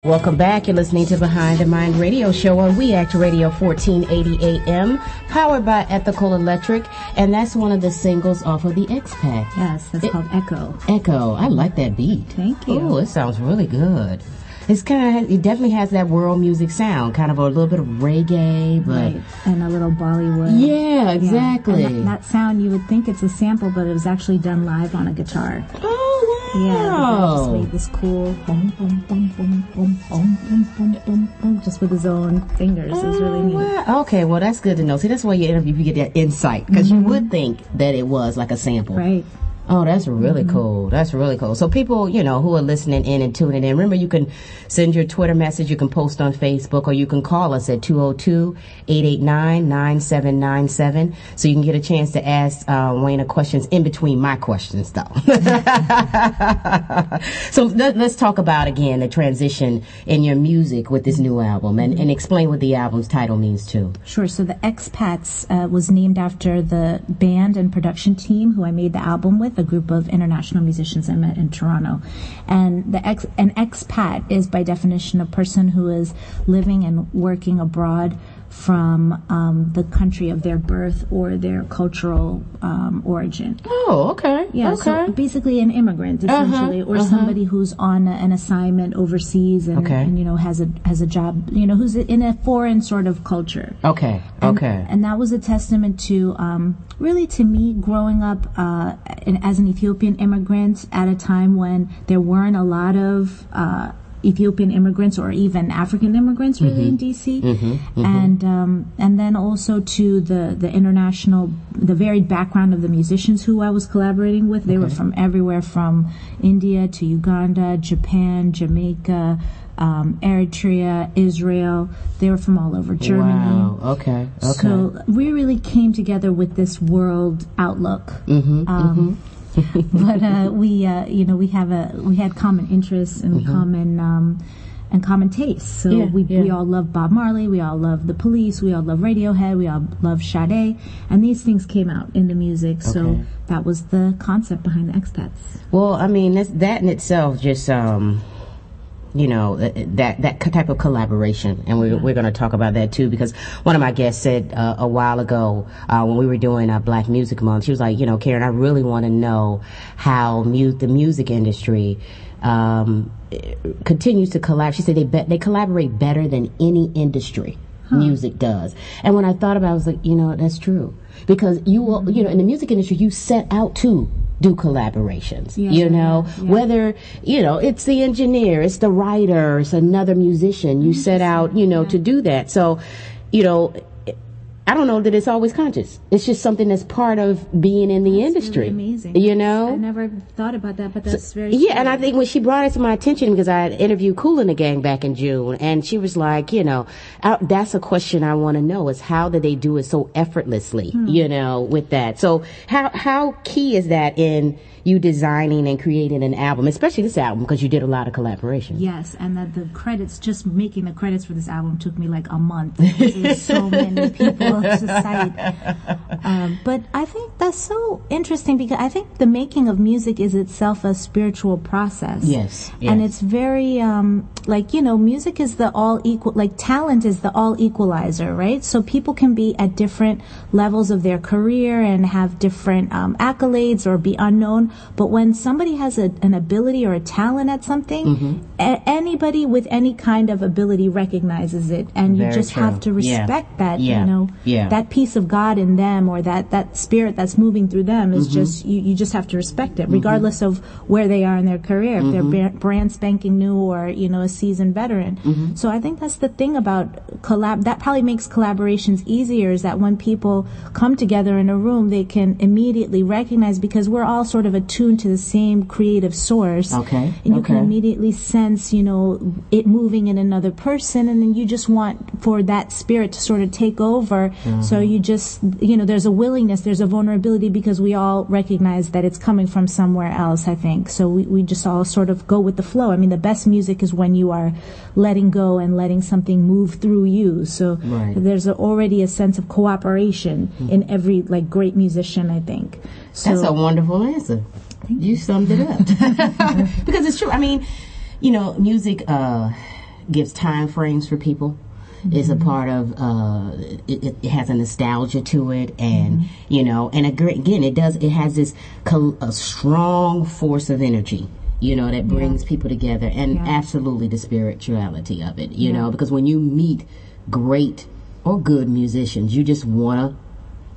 Welcome back. You're listening to Behind the Mind radio show on We Act Radio 1480 AM, powered by Ethical Electric, and that's one of the singles off of the Expat. Yes, that's called Echo. Echo. I like that beat. Thank you. Oh, it sounds really good. It definitely has that world music sound, kind of a little bit of reggae, but right. And a little Bollywood. Yeah, exactly. Yeah. And that sound, you would think it's a sample, but it was actually done live on a guitar. Oh, wow. Yeah, the guy just made this cool boom, boom, boom, boom, boom, boom, boom, boom, boom, boom, just with his own fingers. It was really neat. Wow. Okay, well, that's good to know. See, that's why you interview, you get that insight, because you would think that it was like a sample. Right. Oh, that's really cool. That's really cool. So people, who are listening in and tuning in, remember you can send your Twitter message, you can post on Facebook, or you can call us at 202-889-9797 so you can get a chance to ask Wayne questions in between my questions, though. So let's talk about, again, the transition in your music with this new album and explain what the album's title means, too. Sure. So the Expats was named after the band and production team who I made the album with, a group of international musicians I met in Toronto. And an expat is by definition a person who is living and working abroad from the country of their birth or their cultural origin. Oh, okay. Yeah, okay. So basically an immigrant, essentially, or somebody who's on an assignment overseas and has a job, who's in a foreign sort of culture. Okay, And that was a testament to, really to me, growing up as an Ethiopian immigrant at a time when there weren't a lot of Ethiopian immigrants or even African immigrants really in DC, and then also to the varied background of the musicians who I was collaborating with. They were from everywhere, from India to Uganda, Japan, Jamaica, Eritrea, Israel. They were from all over Germany. Wow. Okay. So we really came together with this world outlook. But we had common interests and common tastes. So we all love Bob Marley, we all love The Police, we all love Radiohead, we all love Sade, and these things came out in the music. So that was the concept behind the Expats. Well, I mean, that in itself just that type of collaboration, and we're going to talk about that too, because one of my guests said a while ago when we were doing Black Music Month, she was like, Karen, I really want to know how the music industry continues to collaborate. She said they collaborate better than any industry. Music does. And when I thought about it, I was like, that's true, because in the music industry, you set out to do collaborations, whether, it's the engineer, it's the writer, it's another musician, you set out, to do that. So, I don't know that it's always conscious. It's just something that's part of being in the industry. Really amazing. I never thought about that, but that's very true. And I think when she brought it to my attention, because I had interviewed Kool and the Gang back in June, and she was like, that's a question I want to know, is how did they do it so effortlessly, with that. So how key is that in you designing and creating an album, especially this album, because you did a lot of collaboration? Yes, and that the credits, just making the credits for this album took me like a month. There's so many people to cite. But I think that's so interesting, because I think the making of music is itself a spiritual process. Yes. And it's very, music is the all equal, talent is the all equalizer, right? So people can be at different levels of their career and have different accolades or be unknown. But when somebody has an ability or a talent at something, anybody with any kind of ability recognizes it, and you just have to respect that, that piece of God in them, or that spirit that's moving through them is just, you just have to respect it, regardless of where they are in their career, if they're brand spanking new or, a seasoned veteran. So I think that's the thing about that probably makes collaborations easier, is that when people come together in a room, they can immediately recognize, because we're all sort of attuned to the same creative source. And you can immediately sense, it moving in another person, and then you just want for that spirit to sort of take over. So you just, there's a willingness, there's a vulnerability, because we all recognize that it's coming from somewhere else, I think. So we just all sort of go with the flow. I mean, the best music is when you are letting go and letting something move through you. So there's already a sense of cooperation in every great musician, I think. So, that's a wonderful answer. You summed it up. Because it's true. I mean, music, gives time frames for people. It's a part of it has a nostalgia to it, and you know, and again, it has this a strong force of energy, you know, that brings people together, and absolutely the spirituality of it, you know, because when you meet great or good musicians, you just want to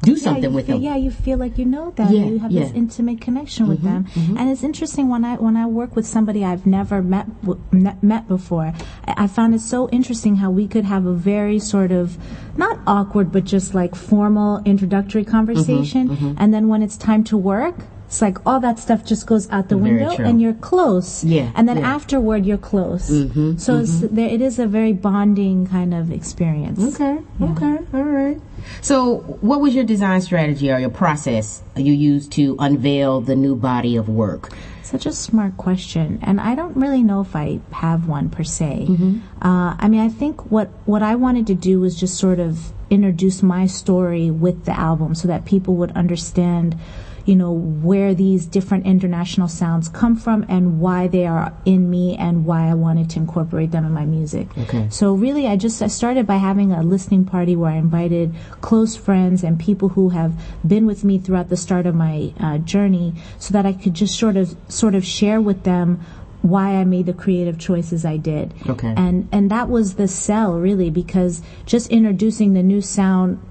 do something with them. Yeah, you feel like you know them. Yeah, you have this intimate connection with them. And it's interesting when I work with somebody I've never met before. I found it so interesting how we could have a very sort of not awkward but just like formal introductory conversation, and then when it's time to work, it's like all that stuff just goes out the window, and you're close. Yeah. And then afterward, you're close. So it is a very bonding kind of experience. Okay. Okay. All right. So, what was your design strategy or your process you used to unveil the new body of work? Such a smart question, and I don't really know if I have one per se. I mean, I think what I wanted to do was just sort of introduce my story with the album so that people would understand, you know, where these different international sounds come from and why they are in me and why I wanted to incorporate them in my music. Okay. So really, I started by having a listening party where I invited close friends and people who have been with me throughout the start of my journey, so that I could just sort of share with them why I made the creative choices I did. Okay. And that was the sell, really, because just introducing the new sound,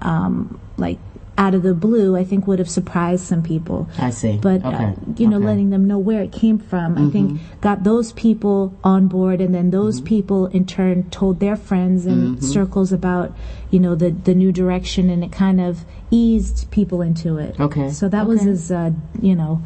like out of the blue, I think would have surprised some people. I see. But, you know, letting them know where it came from, I think got those people on board, and then those people in turn told their friends and circles about, you know, the new direction, and it kind of eased people into it. Okay. So that was as, you know,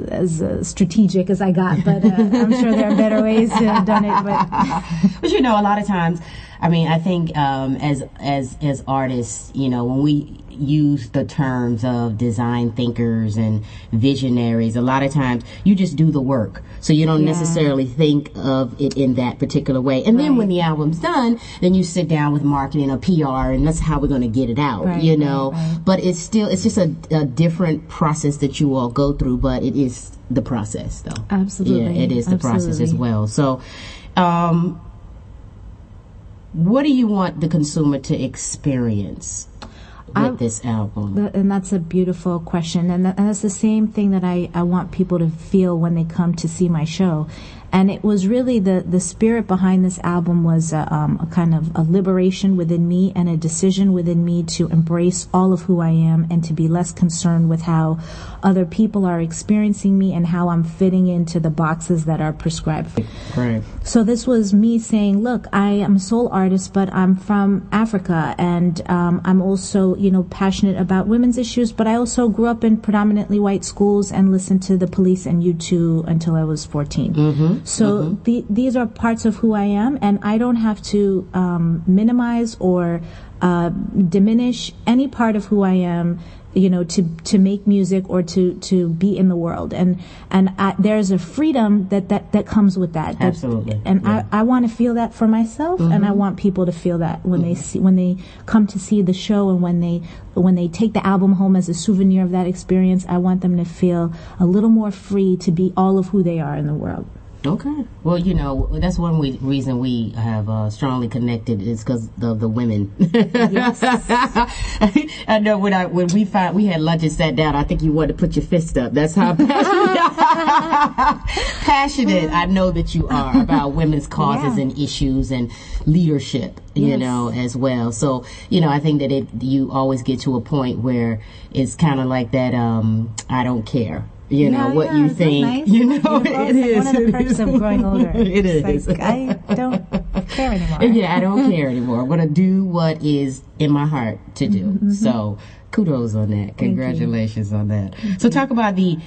as strategic as I got, but I'm sure there are better ways to have done it. But you know, a lot of times, I mean, I think as artists, you know, when we use the terms of design thinkers and visionaries, a lot of times you just do the work, so you don't necessarily think of it in that particular way. And then when the album's done, then you sit down with marketing or PR, and that's how we're going to get it out, you know. But it's just a different process that you all go through, but it is the process, though. Absolutely. Yeah, it is the process as well. So what do you want the consumer to experience with this album? And that's a beautiful question, and that's the same thing that I want people to feel when they come to see my show. And it was really the spirit behind this album was a kind of a liberation within me and a decision within me to embrace all of who I am and to be less concerned with how other people are experiencing me and how I'm fitting into the boxes that are prescribed. Right. So this was me saying, look, I am a soul artist, but I'm from Africa, and I'm also, you know, passionate about women's issues, but I also grew up in predominantly white schools and listened to the Police and U2 until I was 14. So these are parts of who I am, and I don't have to minimize or diminish any part of who I am, you know, to make music or to be in the world, and there's a freedom that comes with that. Absolutely. And I want to feel that for myself, and I want people to feel that when they come to see the show, and when they take the album home as a souvenir of that experience. I want them to feel a little more free to be all of who they are in the world. Okay. Well, you know, that's one reason we have strongly connected is because of the women. Yes. I know when we had lunch and sat down, I think you wanted to put your fist up. That's how passionate I know that you are about women's causes and issues and leadership, you know, as well. So, you know, I think that you always get to a point where it's kind of like that, I don't care. You know, what you think, nice? You know, it is. One of the perks of growing older. It's like, I don't care anymore. Yeah, I don't care anymore. I'm going to do what is in my heart to do. So kudos on that. Congratulations on that. So talk about the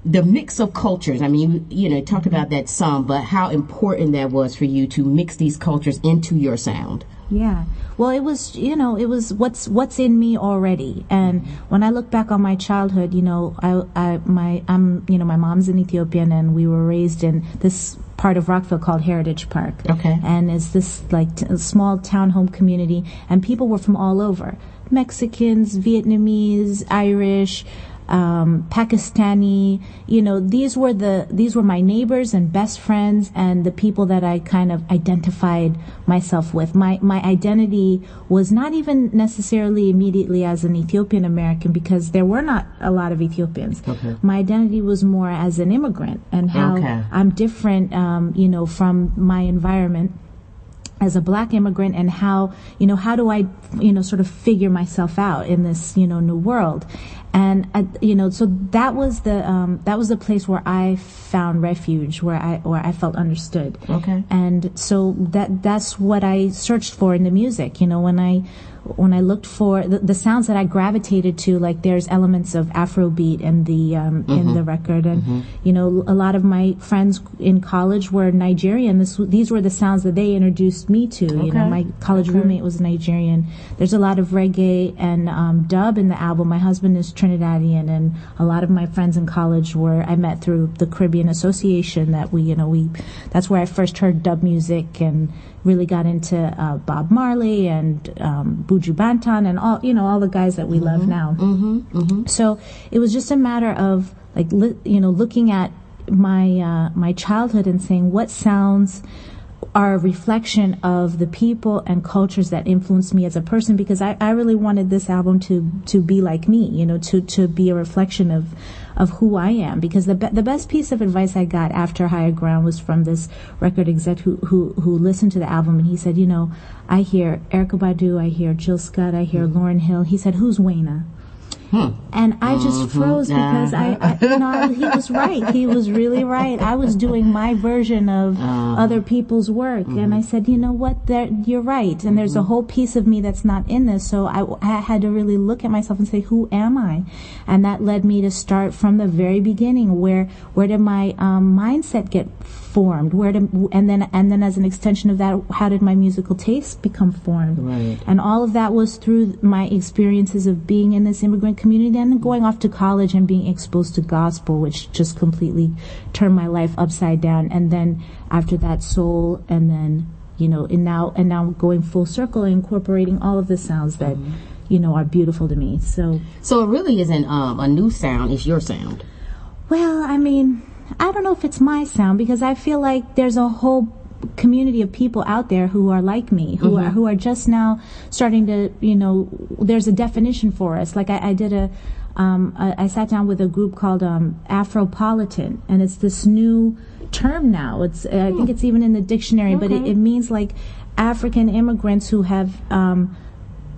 mix of cultures. I mean, you know, talked about that some, but how important that was for you to mix these cultures into your sound. Yeah. Well, it was, you know, it was what's in me already. And when I look back on my childhood, you know, my mom's an Ethiopian, and we were raised in this part of Rockville called Heritage Park. Okay. And it's this like small townhome community, and people were from all over. Mexicans, Vietnamese, Irish, Pakistani, these were my neighbors and best friends and the people that I kind of identified myself with. My identity was not even necessarily immediately as an Ethiopian American, because there were not a lot of Ethiopians. Okay. My identity was more as an immigrant, and how I'm different, from my environment as a black immigrant, and how do I, sort of figure myself out in this, new world. And so that was the place where I found refuge, where I felt understood. Okay. And so that's what I searched for in the music. When I looked for the sounds that I gravitated to, like there's elements of Afrobeat in the record, and a lot of my friends in college were Nigerian. These were the sounds that they introduced me to. My college roommate was Nigerian. There's a lot of reggae and dub in the album. My husband is Trinidadian, and a lot of my friends in college I met through the Caribbean Association. That that's where I first heard dub music and really got into Bob Marley and Buju Banton and all the guys that we love now. So it was just a matter of looking at my childhood and saying what sounds are a reflection of the people and cultures that influenced me as a person, because I really wanted this album to be like me, to be a reflection of who I am. Because the best piece of advice I got after Higher Ground was from this record exec who listened to the album, and he said, I hear Erykah Badu, I hear Jill Scott, I hear Lauryn Hill. He said, who's Wayna? And I just froze, because he was right. He was really right. I was doing my version of other people's work. And I said, you know what, you're right. And there's a whole piece of me that's not in this. So I had to really look at myself and say, who am I? And that led me to start from the very beginning. Where did my mindset get formed? And then as an extension of that, how did my musical taste become formed? Right. And all of that was through my experiences of being in this immigrant community and going off to college and being exposed to gospel, which just completely turned my life upside down. And then after that, soul, and then and now going full circle, incorporating all of the sounds that are beautiful to me. So it really isn't a new sound; it's your sound. Well, I don't know if it's my sound, because I feel like there's a whole community of people out there who are like me, who are just now starting to, there's a definition for us. Like I did I sat down with a group called Afropolitan, and it's this new term now. I think it's even in the dictionary, but it means like African immigrants who have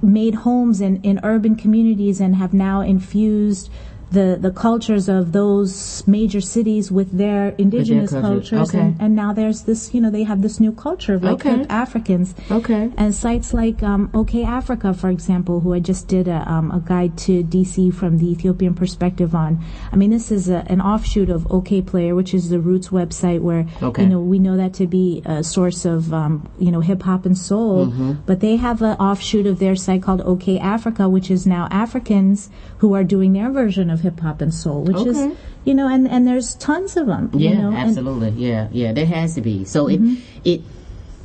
made homes in urban communities and have now infused the cultures of those major cities with their indigenous cultures, and now there's this, they have this new culture of Africans. And sites like OK Africa, for example, who I just did a guide to DC from the Ethiopian perspective on. This is an offshoot of OK Player, which is the Roots website where we know that to be a source of hip hop and soul, but they have an offshoot of their site called OK Africa, which is now Africans who are doing their version of hip hop and soul, which is, and there's tons of them. Yeah, absolutely. Yeah, there has to be. So it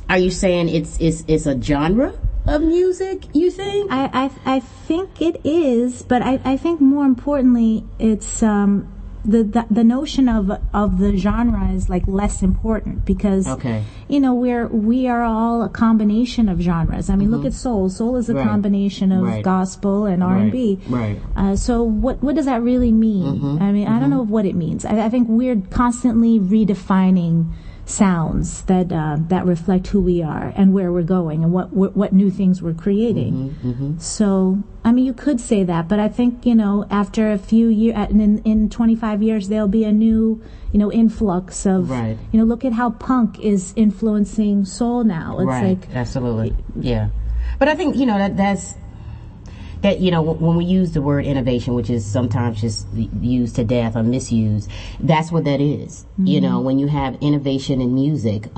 are you saying it's a genre of music, you think? I think it is, but I think more importantly, it's the notion of the genre is like less important, because we are all a combination of genres. Look at soul. Soul is a combination of gospel and R&B. So what does that really mean? I don't know what it means. I think we're constantly redefining sounds that reflect who we are and where we're going and what new things we're creating. So you could say that, but I think after a few years, in 25 years, there'll be a new influx of look at how punk is influencing soul now. It's like absolutely, yeah. But I think that's that, when we use the word innovation, which is sometimes just used to death or misused, that's what that is. When you have innovation in music,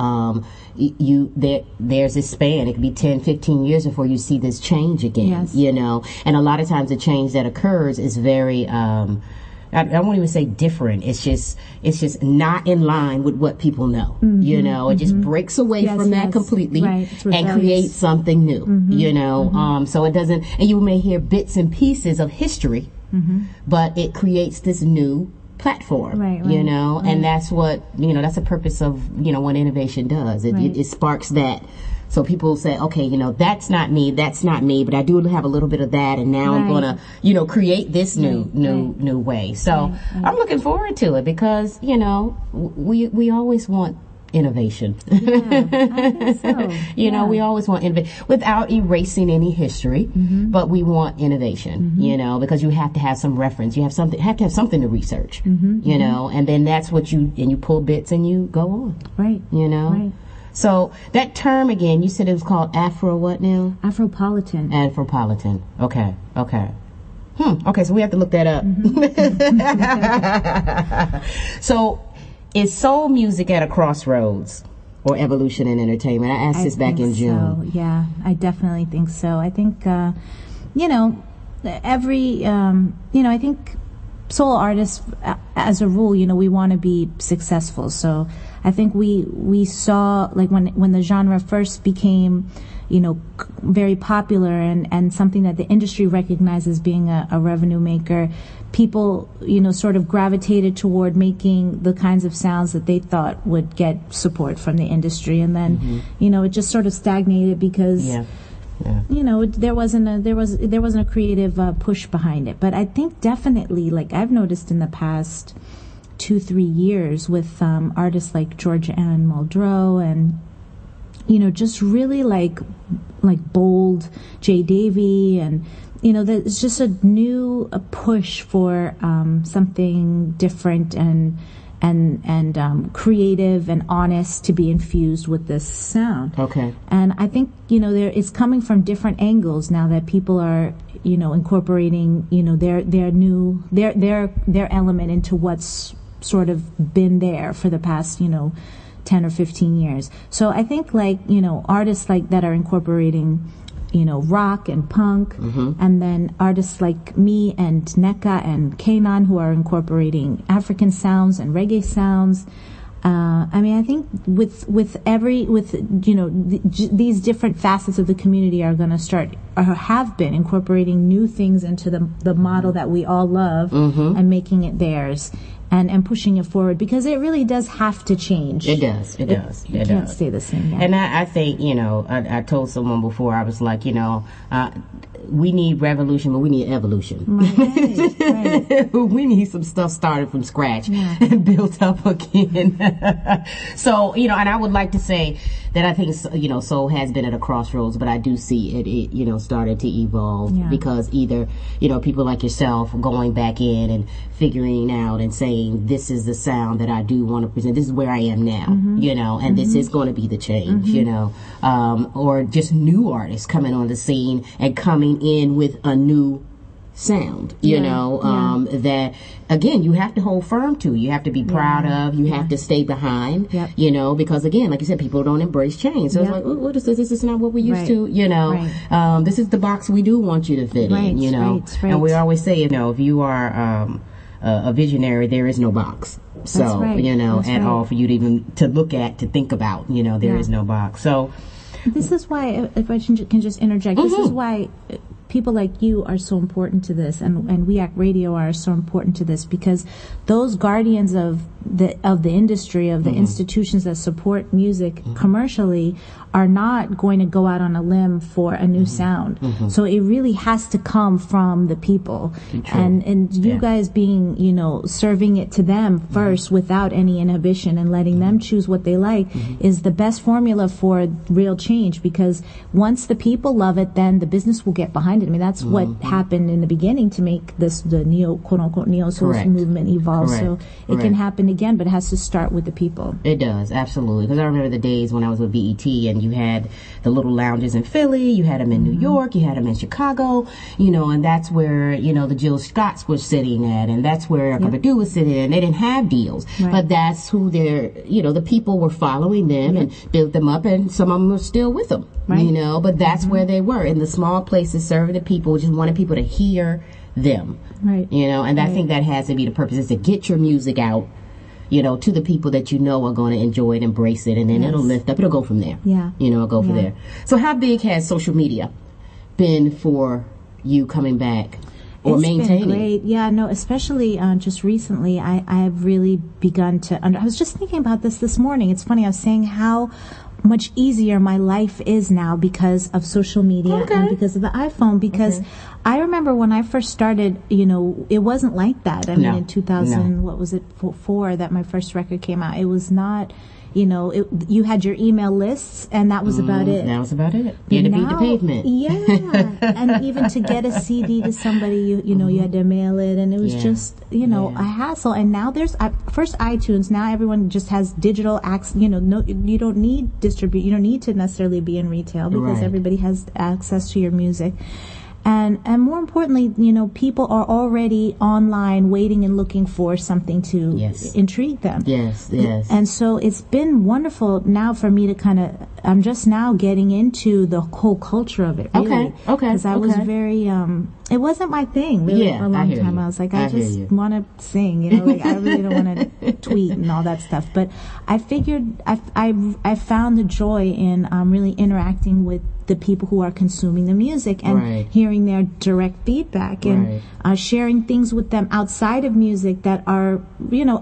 there's a span. It could be 10, 15 years before you see this change again, and a lot of times the change that occurs is very, I won't even say different. It's just not in line with what people know. It just breaks away from that completely and creates something new. So it doesn't. And you may hear bits and pieces of history but it creates this new platform, and that's what, that's the purpose of, what innovation does. It sparks that. So people say, okay, that's not me, but I do have a little bit of that, and now I'm gonna, create this new way. So I'm looking forward to it because, we always want innovation. Yeah, I think so. We always want innovation without erasing any history, but we want innovation, because you have to have some reference. You have to have something to research, and then that's what you pull bits and you go on. Right. Right. So that term again, you said it was called Afro what now? Afropolitan. Afropolitan. Okay. Okay, so we have to look that up. So, is soul music at a crossroads or evolution in entertainment? I asked this back in June. So. Yeah, I definitely think so. I think, I think soul artists, as a rule, we want to be successful. So I think we saw, like, when the genre first became, very popular and something that the industry recognized as being a revenue maker, people, sort of gravitated toward making the kinds of sounds that they thought would get support from the industry. And then, it just sort of stagnated because there wasn't a creative push behind it. But I think definitely, like I've noticed in the past 2-3 years with artists like Georgia Ann Muldrow and just really like bold Jay Davy, and there's just a new push for something different and creative and honest to be infused with this sound. Okay. And I think it's coming from different angles now that people are incorporating their element into what's sort of been there for the past 10 or 15 years. So I think artists like that are incorporating rock and punk, and then artists like me and Neka and Kanan who are incorporating African sounds and reggae sounds. I think these different facets of the community are going to start, or have been, incorporating new things into the model that we all love and making it theirs. And pushing it forward, because it really does have to change. It does. It can't stay the same. Yeah. And I think, I told someone before, I was like, we need revolution, but we need evolution. Right. We need some stuff started from scratch and built up again. So, and I would like to say that I think, soul has been at a crossroads, but I do see it started to evolve because either, people like yourself going back in and figuring out and saying, this is the sound that I do want to present. This is where I am now, and this is going to be the change, or just new artists coming on the scene and coming in with a new sound, that again you have to hold firm to, you have to be proud of, you have to stay behind, because again, like you said, people don't embrace change. So it's like, what is this? This is not what we used to, this is the box we do want you to fit in, and we always say, if you are a visionary, there is no box. So, all for you to even to look at, to think about, there is no box. So this is why, if I can just interject, this is why people like you are so important to this, and We Act Radio are so important to this, because those guardians of the industry, of the institutions that support music commercially, are not going to go out on a limb for a new sound. So it really has to come from the people, and you guys being, serving it to them first without any inhibition and letting them choose what they like is the best formula for real change, because once the people love it, then the business will get behind it. I mean, that's what happened in the beginning to make the quote unquote neo soul movement evolve. So it can happen again, but it has to start with the people. It does, absolutely. Because I remember the days when I was with BET, and you had the little lounges in Philly, you had them in New York, you had them in Chicago, and that's where, the Jill Scotts was sitting at, and that's where Erykah Badu was sitting at, and they didn't have deals. But that's who the people were following them and built them up, and some of them were still with them, but that's where they were, in the small places, serving the people, just wanted people to hear them, and I think that has to be the purpose, is to get your music out, to the people that are going to enjoy it, embrace it, and then it'll lift up. It'll go from there. It'll go from there. So how big has social media been for you coming back? or maintaining. Been great. Yeah, no, especially just recently, I've really begun to. I was just thinking about this morning. It's funny. I was saying how much easier my life is now because of social media and because of the iPhone. Because I remember when I first started, it wasn't like that. I mean, in 2000, what was it, 4, that my first record came out. It was not. You had your email lists, and that was about it. That was about it. You had to beat the pavement. Yeah, and even to get a CD to somebody, you had to mail it, and it was just, a hassle. And now there's first iTunes. Now everyone just has digital access. No, you don't need you don't need to necessarily be in retail because everybody has access to your music. And more importantly, people are already online waiting and looking for something to intrigue them. Yes. And so it's been wonderful now for me to I'm just now getting into the whole culture of it, really. Okay. Because I was very, it wasn't my thing, really, for a long time. I was like, I just want to sing, I really don't want to tweet and all that stuff. But I figured I found the joy in really interacting with the people who are consuming the music and hearing their direct feedback and sharing things with them outside of music that are,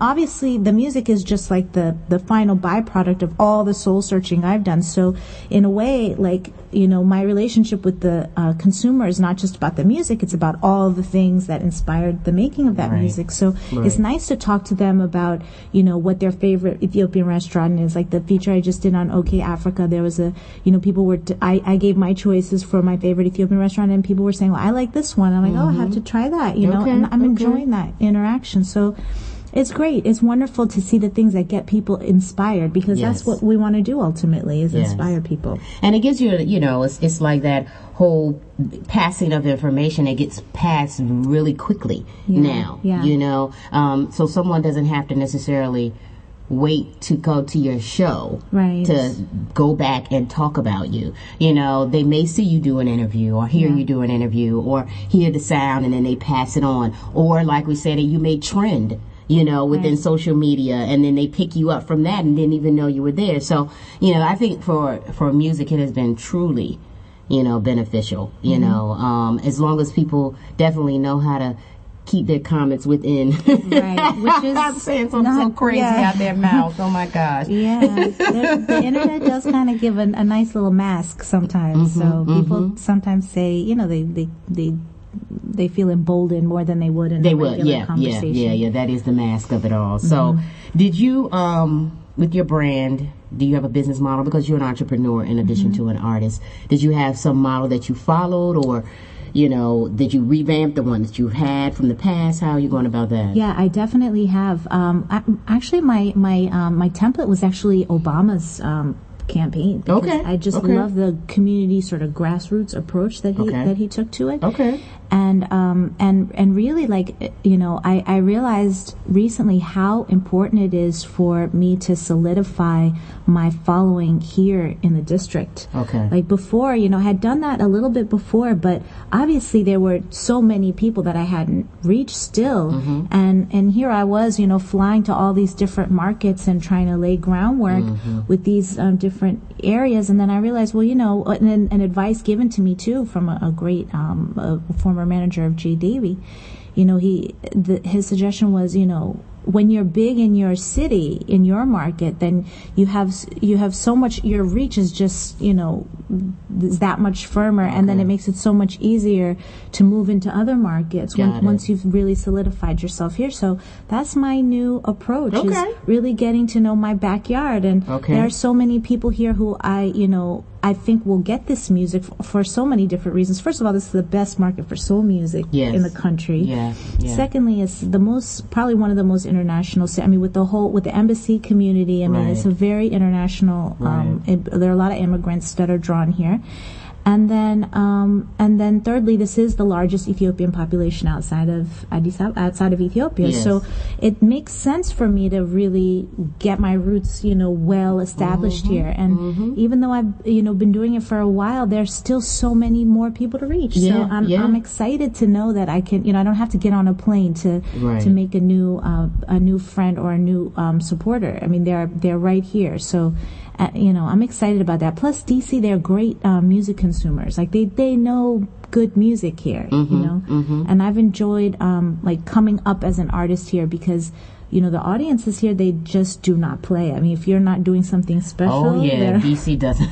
obviously the music is just like the final byproduct of all the soul searching I've done. So in a way, my relationship with the consumer is not just about the music, it's about all the things that inspired the making of that music. So it's nice to talk to them about, what their favorite Ethiopian restaurant is. Like the feature I just did on OK Africa, there was people were, I gave my choices for my favorite Ethiopian restaurant, and people were saying, well, I like this one. I'm like, I have to try that, and I'm enjoying that interaction. So it's great. It's wonderful to see the things that get people inspired, because that's what we want to do ultimately, is inspire people. And it gives you, it's like that whole passing of information. It gets passed really quickly now, so someone doesn't have to necessarily wait to go to your show to go back and talk about you. They may see you do an interview or hear you do an interview or hear the sound and then they pass it on. Or like we said, you may trend, within social media, and then they pick you up from that and didn't even know you were there. So, I think for music it has been truly, beneficial, as long as people definitely know how to keep their comments within. Which is I'm saying something so crazy out their mouth. Oh my gosh. The internet does kind of give a nice little mask sometimes. So people sometimes say, they feel emboldened more than they would in a regular conversation. Yeah. That is the mask of it all. So, did you, with your brand, do you have a business model? Because you're an entrepreneur in addition to an artist. Did you have some model that you followed, or did you revamp the one that you had from the past? How are you going about that? Yeah, I definitely have. Actually, my template was actually Obama's campaign. Because I just love the community sort of grassroots approach that he took to it. And really, I realized recently how important it is for me to solidify my following here in the district. Like before, I had done that a little bit before, but obviously there were so many people that I hadn't reached still. And here I was, flying to all these different markets and trying to lay groundwork with these different areas. And then I realized, and advice given to me too from a great a former manager of G. Davy, his suggestion was, when you're big in your city, in your market, then you have so much, your reach is just, is that much firmer, and then it makes it so much easier to move into other markets once you've really solidified yourself here. So that's my new approach, is really getting to know my backyard. And there are so many people here who I think will get this music for so many different reasons. First of all, this is the best market for soul music in the country. Secondly, it's probably one of the most international. I mean, with the embassy community, I mean, it's a very international. There are a lot of immigrants that are drawn here. And then thirdly, this is the largest Ethiopian population outside of outside of Ethiopia. So it makes sense for me to really get my roots, well established here. And even though I've, been doing it for a while, there's still so many more people to reach. So I'm excited to know that I can, I don't have to get on a plane to make a new friend or a new supporter. I mean, they're right here. So. I'm excited about that. Plus, DC, they're great music consumers. Like they know good music here, and I've enjoyed like coming up as an artist here because the audiences here, they just do not play. I mean, if you're not doing something special. Oh, yeah, DC doesn't.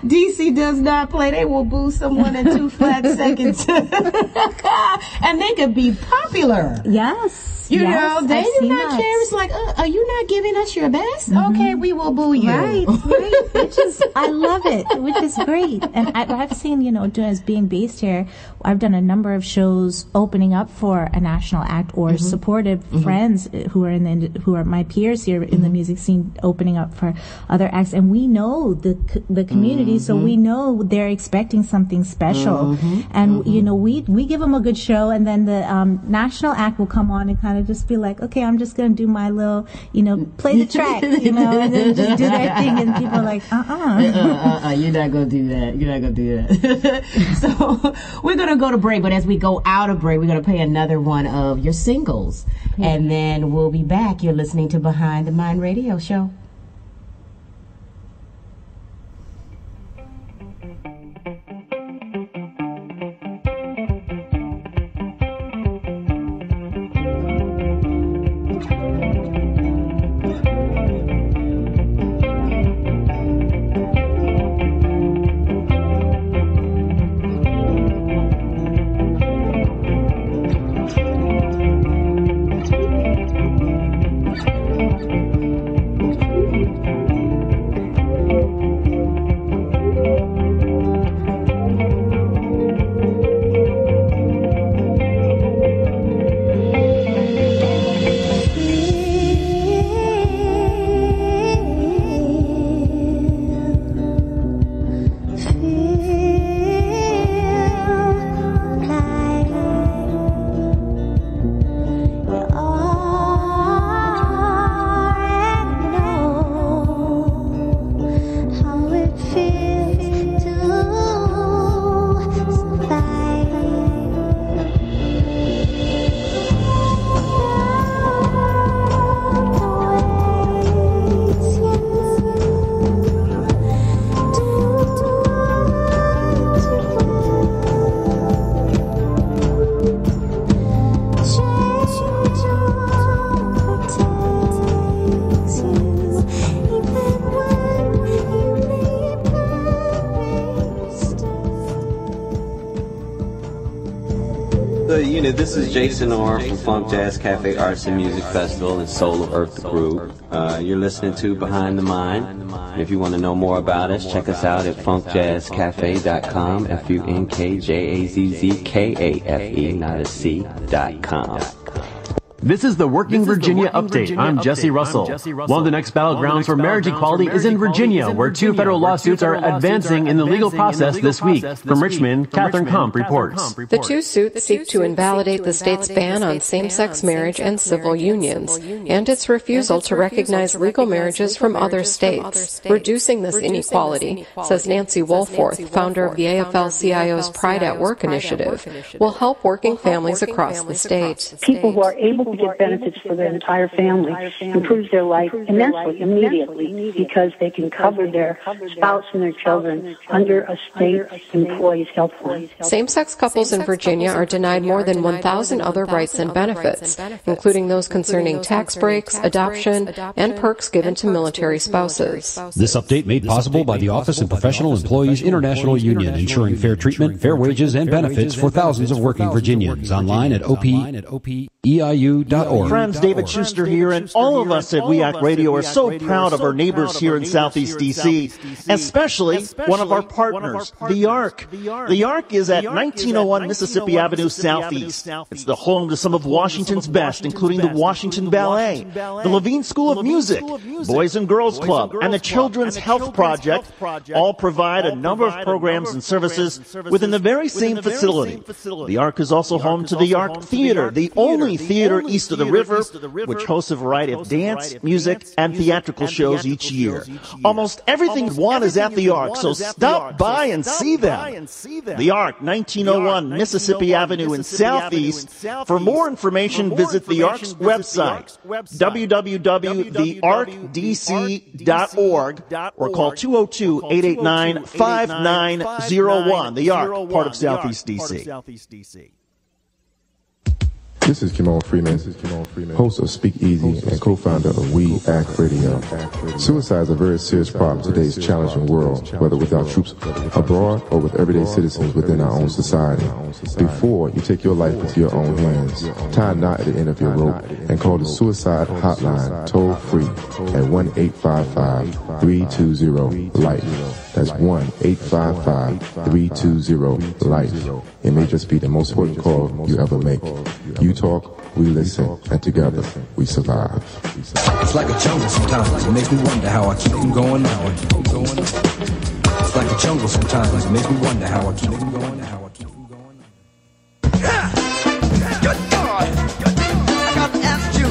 DC does not play. They will boo someone in 2 flat seconds. And they could be popular. Yes. You know, they do not care. It's like, are you not giving us your best? Okay, we will boo you. Right. Which is, I love it, which is great. And I've seen, as being based here, I've done a number of shows opening up for a national act or supported friends who are my peers here in the music scene, opening up for other acts. And we know the community, so we know they're expecting something special. And, we give them a good show, and then the national act will come on and kind of just be like, okay, I'm just going to do my little, play the track, and then just do their thing, and people are like, you're not going to do that. You're not going to do that. So we're going to go to break, but as we go out of break, we're going to play another one of your singles, and then we'll be back. You're listening to Behind the Mind Radio Show. This is Jason Orr from Funk Jazz Cafe Arts and Music Festival and Soul of Earth the Groove. You're listening to Behind the Mind. And if you want to know more about us, check us out at funkjazzcafe.com, FUNKJAZZKAFE, not a C.com. This is the Working Virginia Update. I'm Jesse Russell. One of the next battlegrounds for marriage equality is in Virginia, where 2 federal lawsuits are advancing in the legal process this week. From Richmond, Catherine Komp reports. The 2 suits seek to invalidate the state's ban on same-sex marriage and civil unions, and its refusal to recognize legal marriages from other states. Reducing this inequality, says Nancy Wohlforth, founder of the AFL-CIO's Pride at Work initiative, will help working families across the state. People who are able to get benefits for their entire family improves their life immensely, immediately, because they can cover their spouse and their children under a state employee's health plan. Same-sex couples in Virginia are denied more than 1,000 other rights and benefits, including those concerning tax breaks, adoption, and perks given to military spouses. This update made possible by the Office of Professional Employees International Union, ensuring fair treatment, fair wages, and benefits for thousands of working Virginians. Online at OPEIU.org. Friends, David Schuster here, and all of us at WEAC Radio are so proud of our neighbors here in Southeast D.C., especially one of our partners, the Ark. The Ark is at 1901 Mississippi Avenue Southeast. It's the home to some of Washington's best, including the Washington Ballet, the Levine School of Music, Boys and Girls Club, and the Children's Health Project. All provide a number of programs and services within the very same facility. The Ark is also home to the Ark Theater, the only only theater east of the river, which hosts a variety of dance, music, and theatrical shows each year. Almost everything you want is at the Ark, so stop by and see them. The Ark, 1901 Mississippi Avenue in Southeast. For more information, visit the Ark's website, www.thearkdc.org, or call 202-889-5901. The Ark, part of Southeast DC. This is Jamal Freeman, host of Speak Easy and co-founder of We Act Radio. Suicide is a very serious problem in today's challenging world, whether with our troops abroad or with everyday citizens within our own society. Before you take your life into your own hands, tie a knot at the end of your rope and call the suicide hotline toll free at 1-855-320-LIFE. That's 1-855-320-LIFE. It may just be the most important call you ever make. You talk, we listen, and together we survive. It's like a jungle sometimes. It makes me wonder how I keep them going. It's like a jungle sometimes. It makes me wonder how I keep them going. Good God! I got to ask you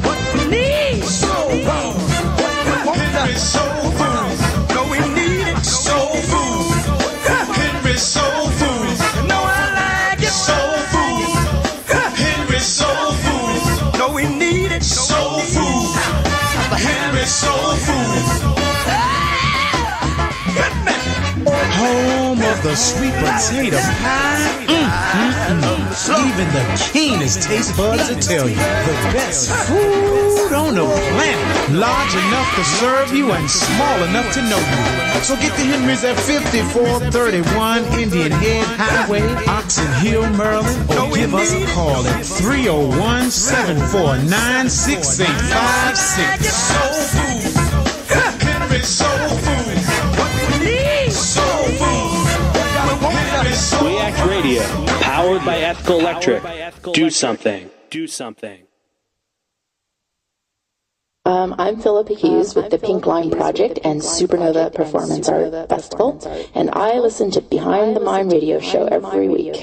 what we need. Soul food. Henry Soul Food. No, we need it. Soul Food. Henry Soul Food. No, I like it. Soul Food. Henry Soul Food. No, we need it. Soul Food. Henry Soul Food. Home of the sweet potato pie. Even the keenest taste buds will tell you the best food on the planet. Large enough to serve you and small enough to know you. So get the Henrys at 5431 Indian Head Highway, Oxon Hill, Maryland, or give us a call at 301-749-6856. Soul food. Henry Soul Food. What we need. Soul food. We Act Radio, powered by Ethical Electric. Do something. Do something. I'm Philippa Hughes with the Pink Line Project and Supernova Performance Art Festival, and I listen to Behind the Mind radio show every week.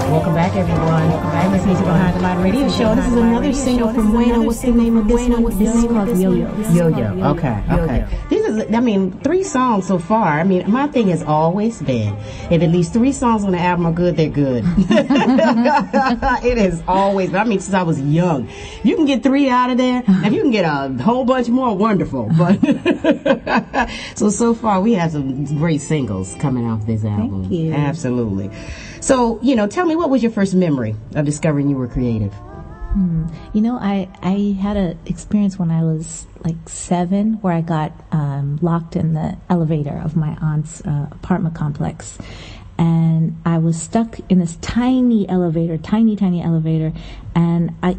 Welcome back, everyone. I'm listening to Behind the Mind radio show. This is another single from Wayne. What's the name of this one? This is called Yo-Yo. Yo-Yo. Okay. These is, 3 songs so far. My thing has always been, if at least 3 songs on the album are good, they're good. It has always been. Since I was young. You can get 3 out of there. If you can get a whole bunch more, wonderful. But so far, we have some great singles coming off this album. Thank you. Absolutely. So, tell me, what was your first memory of discovering you were creative? I had an experience when I was like 7 where I got locked in the elevator of my aunt's apartment complex. And I was stuck in this tiny elevator, tiny elevator. And I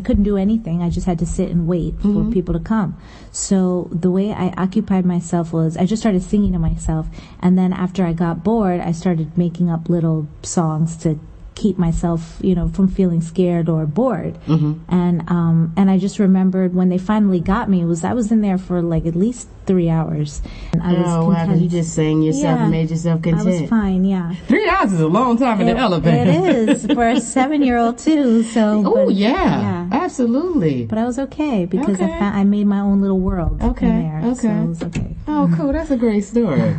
couldn't do anything. I just had to sit and wait for people to come. So the way I occupied myself was I just started singing to myself. And then after I got bored, I started making up little songs to keep myself, from feeling scared or bored. And I just remembered when they finally got me, I was in there for like at least 3 hours. And I was content. You just sang yourself and made yourself content. I was fine, yeah. 3 hours is a long time in the elevator. It is for a 7-year-old too. So. Yeah, absolutely. But I was okay because I made my own little world in there. So it was okay. Oh, cool. That's a great story.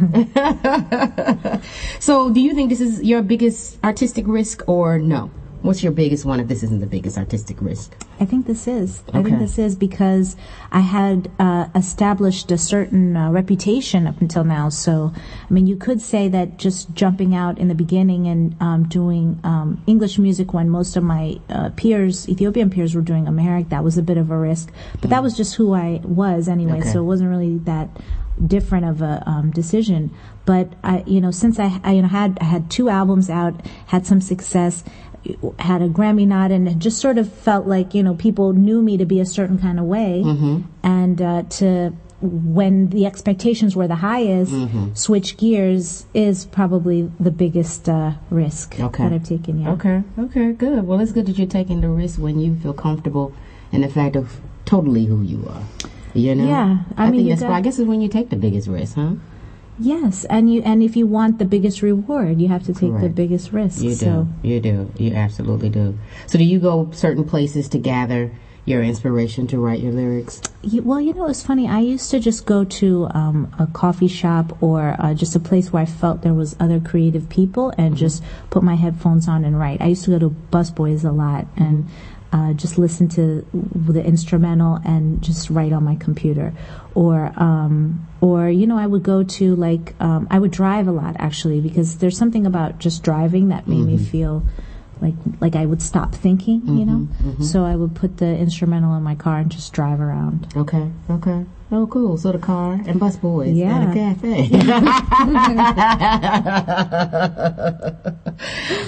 So, do you think this is your biggest artistic risk or no? What's your biggest one if this isn't the biggest artistic risk? I think this is. I think this is because I had established a certain reputation up until now. So, you could say that just jumping out in the beginning and doing English music when most of my Ethiopian peers were doing Amharic, that was a bit of a risk. But that was just who I was anyway, so it wasn't really that different of a decision. But since I had 2 albums out, had some success, had a Grammy nod, and it just sort of felt like people knew me to be a certain kind of way, and to when the expectations were the highest, switch gears is probably the biggest risk that I've taken. Yeah. Okay, good. Well, it's good that you're taking the risk when you feel comfortable in the fact of totally who you are. You know? Yeah. I think that's why I guess it's when you take the biggest risk, huh? Yes, and if you want the biggest reward, you have to take the biggest risk. You do. You absolutely do. So do you go certain places to gather your inspiration to write your lyrics? Well, it's funny. I used to just go to a coffee shop or just a place where I felt there was other creative people and just put my headphones on and write. I used to go to busboys a lot and just listen to the instrumental and just write on my computer. Or I would go to I would drive a lot actually, because there's something about just driving that made me feel like I would stop thinking, So I would put the instrumental in my car and just drive around. Okay. Oh, cool. So the car and busboys and a cafe.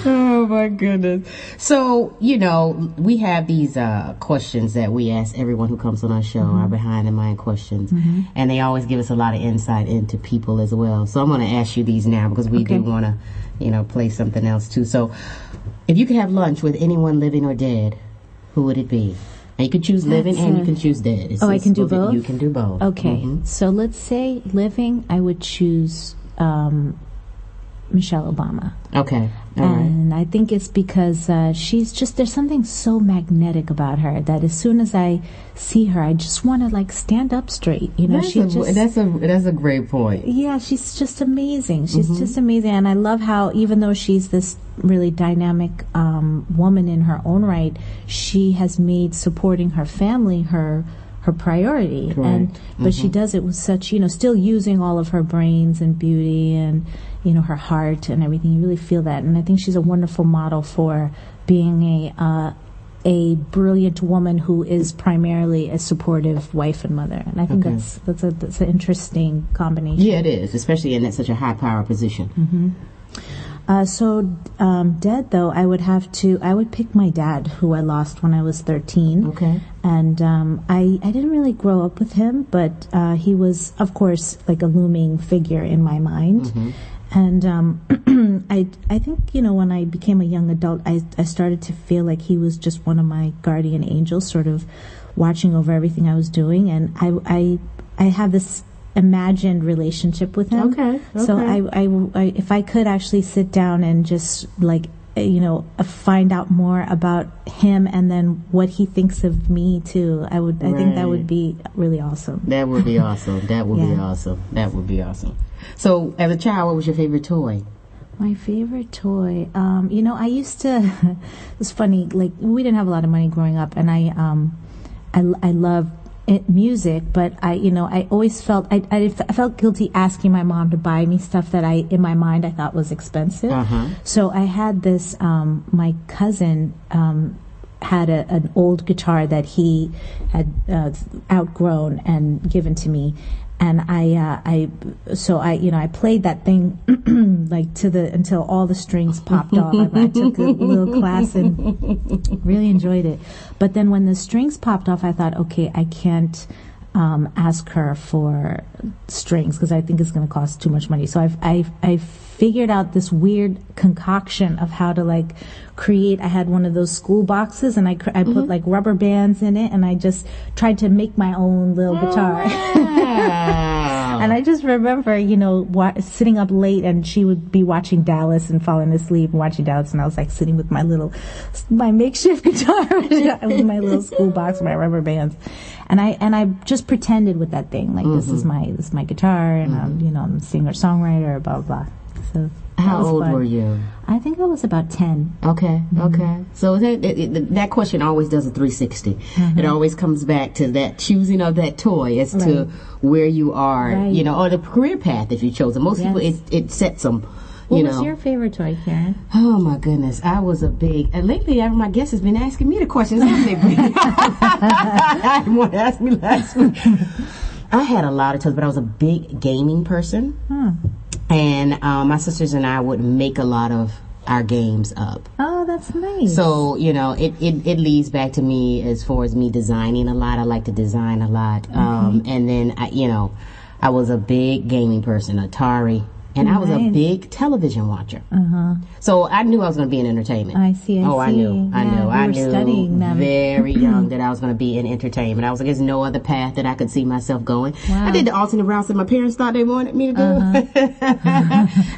Oh, my goodness. So, we have these questions that we ask everyone who comes on our show, our Behind the Mind questions, and they always give us a lot of insight into people as well. So I'm going to ask you these now because we do want to, play something else too. So if you could have lunch with anyone living or dead, who would it be? And you can choose living and you can choose dead. I can do both? You can do both. Okay. So let's say living, I would choose Michelle Obama. Okay. And I think it's because there's something so magnetic about her that as soon as I see her, I just want to stand up straight. That's a great point. Yeah, she's just amazing. She's just amazing. And I love how even though she's this really dynamic woman in her own right, she has made supporting her family her priority. But she does it with such, still using all of her brains and beauty and her heart and everything. You really feel that, and I think she's a wonderful model for being a brilliant woman who is primarily a supportive wife and mother. And I think that's an interesting combination. Yeah, it is, especially in such a high power position. Dead though, I would pick my dad, who I lost when I was 13. Okay. And I didn't really grow up with him, but he was, of course, like a looming figure in my mind. And I think, when I became a young adult, I started to feel like he was just one of my guardian angels, sort of watching over everything I was doing. And I have this imagined relationship with him. Okay. So I if I could actually sit down and just find out more about him and then what he thinks of me too, I think that would be really awesome. That would be awesome. That would be awesome. So as a child, what was your favorite toy? My favorite toy, I used to. It's funny. We didn't have a lot of money growing up, and I loved music, but I always felt I felt guilty asking my mom to buy me stuff that in my mind I thought was expensive. So I had this. My cousin had an old guitar that he had outgrown and given to me. And I played that thing until all the strings popped off. I took a little class and really enjoyed it. But then when the strings popped off, I thought, okay, I can't ask her for strings because I think it's going to cost too much money. So I figured out this weird concoction of how to create. I had one of those school boxes and I put rubber bands in it and I just tried to make my own little guitar. And I just remember, sitting up late and she would be watching Dallas and falling asleep and watching Dallas, and I was sitting with my makeshift guitar with my little school box, my rubber bands, and I just pretended with that thing this is my guitar, and I'm a singer songwriter, blah blah. So how old were you? I think I was about 10. Okay. So that question always does a 360. It always comes back to that choosing of that toy as to where you are, or the career path if you chose it. Most people, it sets them. What was your favorite toy, Karen? Oh my goodness, I was a big. And lately, my guest has been asking me the questions. I didn't want to ask me last week. I had a lot of toys, but I was a big gaming person. And my sisters and I would make a lot of our games up. Oh, that's nice. So, you know, it leads back to me as far as me designing a lot. I like to design a lot. And then, I was a big gaming person, Atari. And I was a big television watcher. So I knew I was going to be in entertainment. I see. I knew. I knew studying them. very young that I was going to be in entertainment. I was like, there's no other path that I could see myself going. Wow. I did the alternate routes that my parents thought they wanted me to do.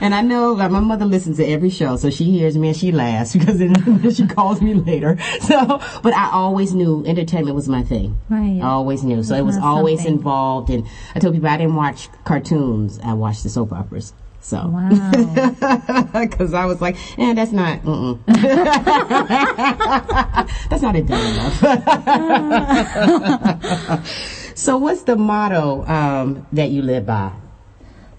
And I know my mother listens to every show, so she hears me and she laughs because then she calls me later. So, but I always knew entertainment was my thing. Right. I always knew. So it was always involved. And I told people I didn't watch cartoons. I watched the soap operas. So, wow. Because I was like, that's not, that's not enough. So what's the motto that you live by?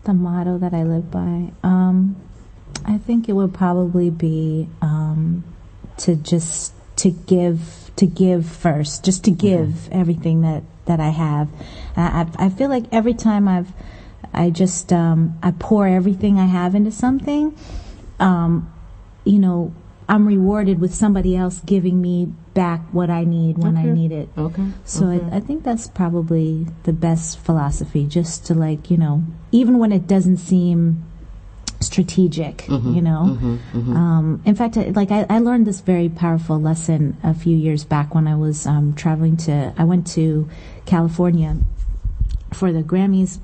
The motto that I live by? I think it would probably be to give first, just to give everything that I have. I feel like every time I pour everything I have into something, I'm rewarded with somebody else giving me back what I need when I need it. So I think that's probably the best philosophy, just to even when it doesn't seem strategic, In fact, I learned this very powerful lesson a few years back when I was I went to California for the Grammys,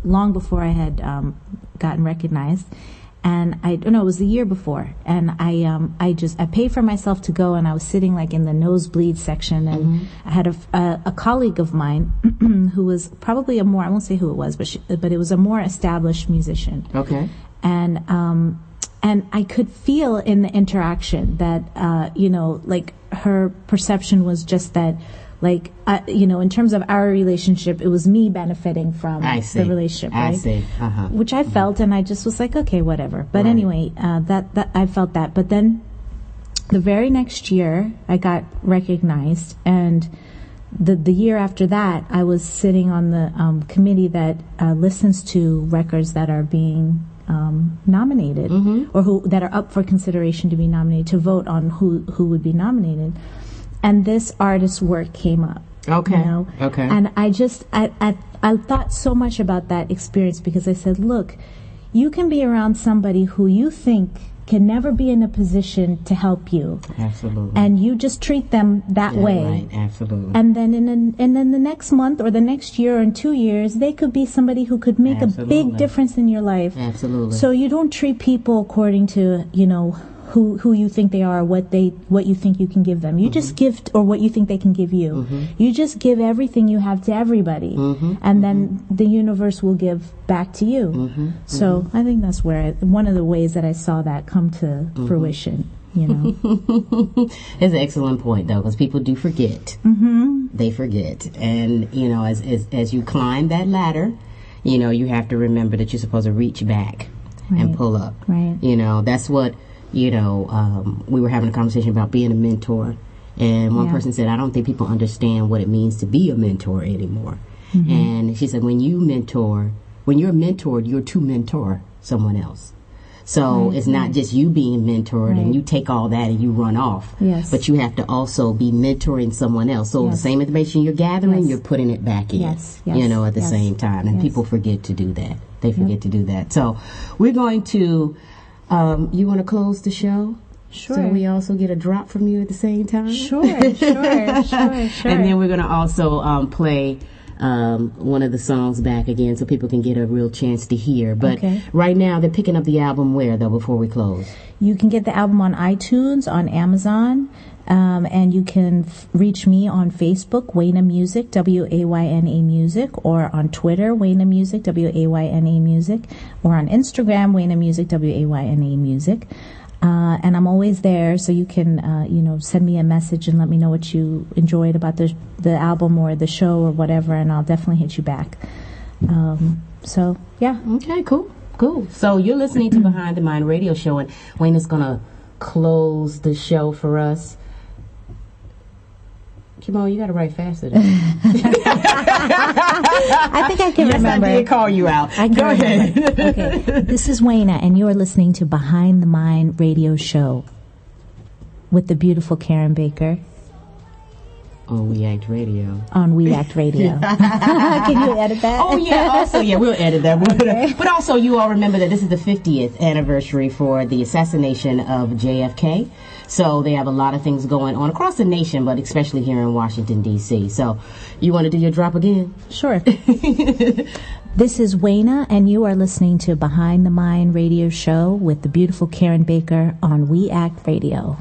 long before I had gotten recognized, and it was the year before, and I paid for myself to go, and I was sitting in the nosebleed section, and I had a colleague of mine who was probably I won't say who it was, but it was a more established musician. Okay. And I could feel in the interaction that her perception was just that. In terms of our relationship, it was me benefiting from the relationship, right? I see. Which I felt, and I just was like, okay, whatever. But anyway, that I felt that. But then, the very next year, I got recognized, and the year after that, I was sitting on the committee that listens to records that are being nominated, or that are up for consideration to be nominated, to vote on who would be nominated. And this artist's work came up. Okay. Okay. And I thought so much about that experience, because I said, look, you can be around somebody who you think can never be in a position to help you. Absolutely. And you just treat them that way. Right. Absolutely. And then in the next month or the next year or in 2 years, they could be somebody who could make a big difference in your life. Absolutely. So you don't treat people according to, who you think they are, what you think you can give them. You just give, or what you think they can give you. You just give everything you have to everybody, and then the universe will give back to you. So I think that's one of the ways that I saw that come to fruition. It's an excellent point, though, because people do forget. They forget, and as you climb that ladder, you have to remember that you're supposed to reach back and pull up. Right. That's what. We were having a conversation about being a mentor, and one person said, I don't think people understand what it means to be a mentor anymore. And she said, when you're mentored, you're to mentor someone else. So it's not just you being mentored and you take all that and you run off. Yes. But you have to also be mentoring someone else. So the same information you're gathering, you're putting it back in, at the same time. And people forget to do that. They forget to do that. So we're going to... you want to close the show? Sure. So we also get a drop from you at the same time? Sure. And then we're going to also play one of the songs back again so people can get a real chance to hear. But right now, they're picking up the album where, though, before we close? You can get the album on iTunes, on Amazon, and you can reach me on Facebook, Wayna Music, Wayna Music, or on Twitter, Wayna Music, Wayna Music, or on Instagram, Wayna Music, Wayna Music. And I'm always there, so you can, send me a message and let me know what you enjoyed about the album or the show or whatever, and I'll definitely hit you back. Okay, cool. So you're listening to Behind the Mind Radio Show, and Wayne is going to close the show for us. Kimon, you got to write faster than I think I can remember. Yes, I did call you out. Go ahead. Okay. This is Wayna, and you are listening to Behind the Mind radio show with the beautiful Karen Baker. On We Act Radio. On We Act Radio. Can you edit that? Oh, yeah. Also, yeah, we'll edit that. Okay. But also, you all remember that this is the 50th anniversary for the assassination of JFK. So they have a lot of things going on across the nation, but especially here in Washington, D.C. So you want to do your drop again? Sure. This is Wayna, and you are listening to Behind the Mind radio show with the beautiful Karen Baker on We Act Radio.